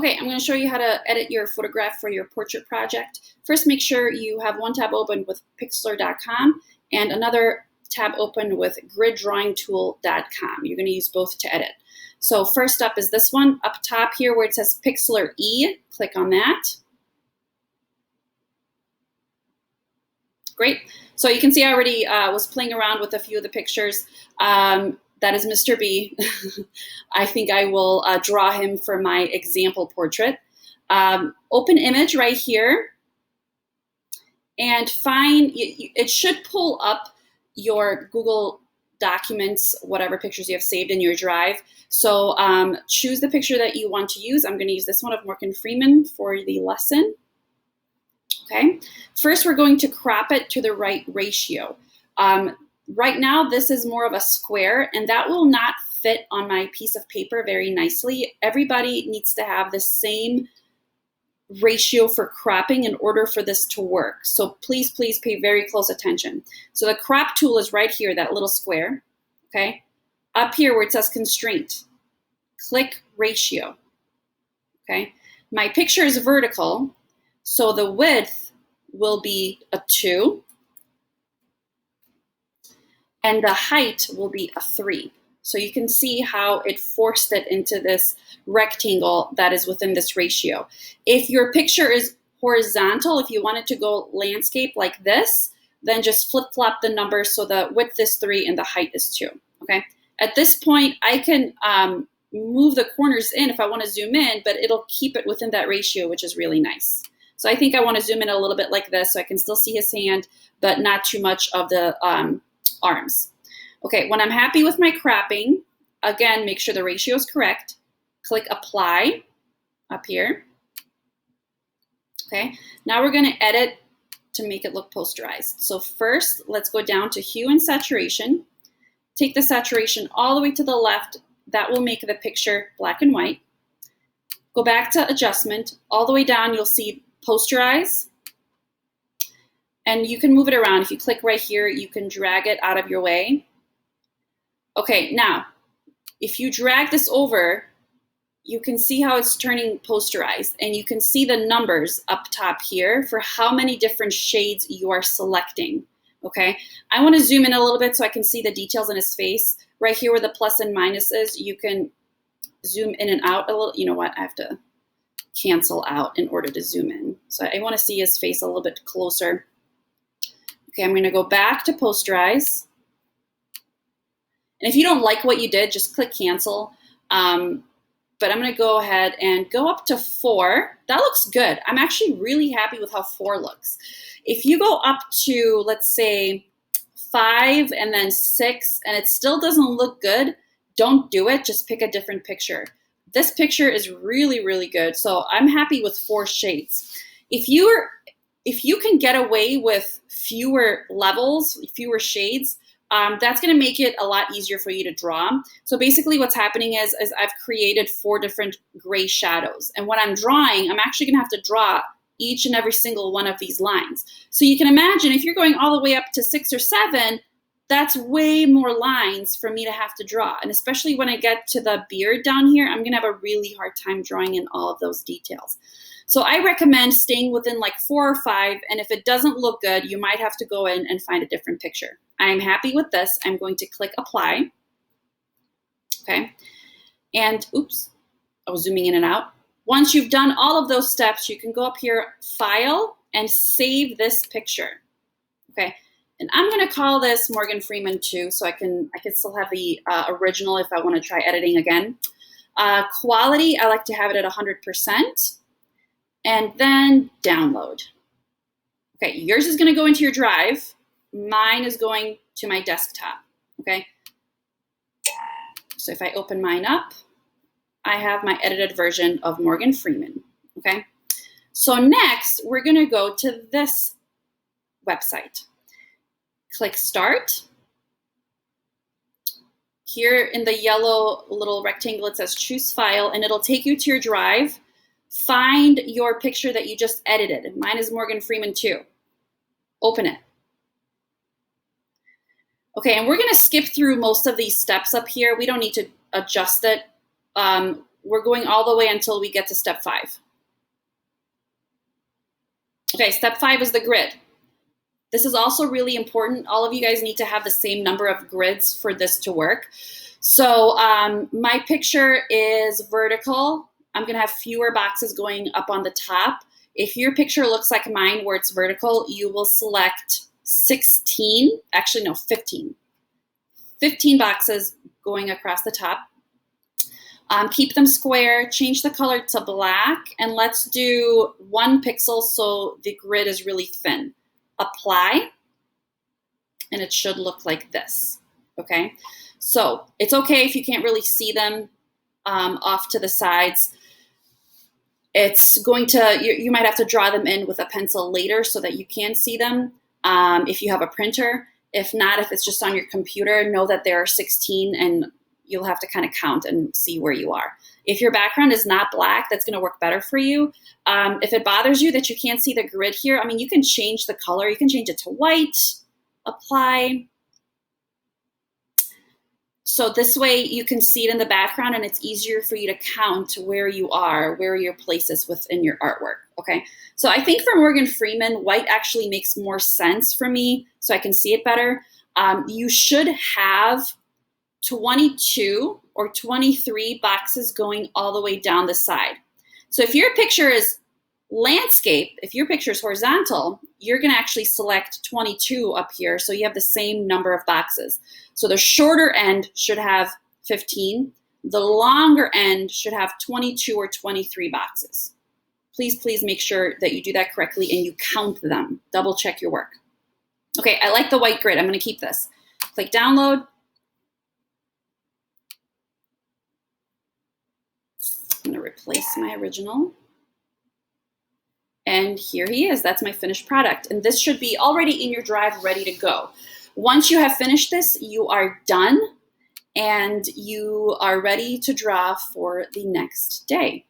Okay, I'm going to show you how to edit your photograph for your portrait project. First, make sure you have one tab open with Pixlr.com and another tab open with griddrawingtool.com. You're going to use both to edit. So first up is this one up top here where it says Pixlr E. Click on that. Great. So you can see I already was playing around with a few of the pictures. That is Mr. B. I think I will draw him for my example portrait. Open image right here and find, it should pull up your Google Documents, whatever pictures you have saved in your drive. So choose the picture that you want to use. I'm going to use this one of Morgan Freeman for the lesson. Okay. First, we're going to crop it to the right ratio. Right now, this is more of a square, and that will not fit on my piece of paper very nicely. Everybody needs to have the same ratio for cropping in order for this to work. So please, please pay very close attention. So the crop tool is right here, that little square, okay? Up here where it says constraint, click ratio, okay? My picture is vertical, so the width will be a 2. And the height will be a 3. So you can see how it forced it into this rectangle that is within this ratio. If your picture is horizontal, if you wanted to go landscape like this, then just flip-flop the numbers so the width is 3 and the height is 2, okay? At this point, I can move the corners in if I want to zoom in, but it'll keep it within that ratio, which is really nice. So I think I want to zoom in a little bit like this so I can still see his hand, but not too much of the arms. Okay, when I'm happy with my cropping, again, make sure the ratio is correct. Click apply up here. Okay, now we're going to edit to make it look posterized. So first, let's go down to hue and saturation. Take the saturation all the way to the left. That will make the picture black and white. Go back to adjustment. All the way down, you'll see posterize. And you can move it around. If you click right here, you can drag it out of your way. Okay, now, if you drag this over, you can see how it's turning posterized. And you can see the numbers up top here for how many different shades you are selecting. Okay, I want to zoom in a little bit so I can see the details in his face. Right here where the plus and minus is, you can zoom in and out a little. You know what? I have to cancel out in order to zoom in. So I want to see his face a little bit closer. Okay, I'm going to go back to posterize. And if you don't like what you did, just click cancel. But I'm going to go ahead and go up to 4. That looks good. I'm actually really happy with how 4 looks. If you go up to, let's say, 5 and then 6, and it still doesn't look good, don't do it. Just pick a different picture. This picture is really, really good. So I'm happy with 4 shades. If you can get away with fewer levels, fewer shades, that's going to make it a lot easier for you to draw. So basically what's happening is I've created 4 different gray shadows. And when I'm drawing, I'm actually going to have to draw each and every single one of these lines. So you can imagine if you're going all the way up to 6 or 7, that's way more lines for me to have to draw. And especially when I get to the beard down here, I'm going to have a really hard time drawing in all of those details. So I recommend staying within like 4 or 5, and if it doesn't look good, you might have to go in and find a different picture. I'm happy with this. I'm going to click apply. Okay. And oops, I was zooming in and out. Once you've done all of those steps, you can go up here, file, and save this picture. Okay. And I'm going to call this Morgan Freeman 2, so I can still have the original if I want to try editing again. Quality, I like to have it at 100%. And then download. Okay, yours is going to go into your drive. Mine is going to my desktop. Okay. So if I open mine up, I have my edited version of Morgan Freeman. Okay. So next, we're going to go to this website. Click Start. Here in the yellow little rectangle, it says Choose File, and it'll take you to your drive. Find your picture that you just edited. Mine is Morgan Freeman 2. Open it. Okay, and we're going to skip through most of these steps up here. We don't need to adjust it. we're going all the way until we get to step 5. Okay, step 5 is the grid. This is also really important. All of you guys need to have the same number of grids for this to work. So my picture is vertical. I'm gonna have fewer boxes going up on the top. If your picture looks like mine where it's vertical, you will select 16, actually no, 15. 15 boxes going across the top. Keep them square, change the color to black, and let's do 1 pixel so the grid is really thin. Apply, and it should look like this, okay? So it's okay if you can't really see them off to the sides. It's going to, you might have to draw them in with a pencil later so that you can see them if you have a printer. If not, if it's just on your computer, know that there are 16 and you'll have to kind of count and see where you are. If your background is not black, that's going to work better for you. If it bothers you that you can't see the grid here, I mean, you can change the color. You can change it to white, apply. So this way you can see it in the background and it's easier for you to count where you are, where your place is within your artwork, okay? So I think for Morgan Freeman, white actually makes more sense for me so I can see it better. You should have 22 or 23 boxes going all the way down the side. So if your picture is landscape, if your picture is horizontal, you're gonna actually select 22 up here so you have the same number of boxes. So the shorter end should have 15. The longer end should have 22 or 23 boxes. Please make sure that you do that correctly and you count them. Double check your work. Okay, I like the white grid. I'm gonna keep this. Click download. I'm gonna replace my original. And here he is, that's my finished product. And this should be already in your drive, ready to go. Once you have finished this, you are done and you are ready to draw for the next day.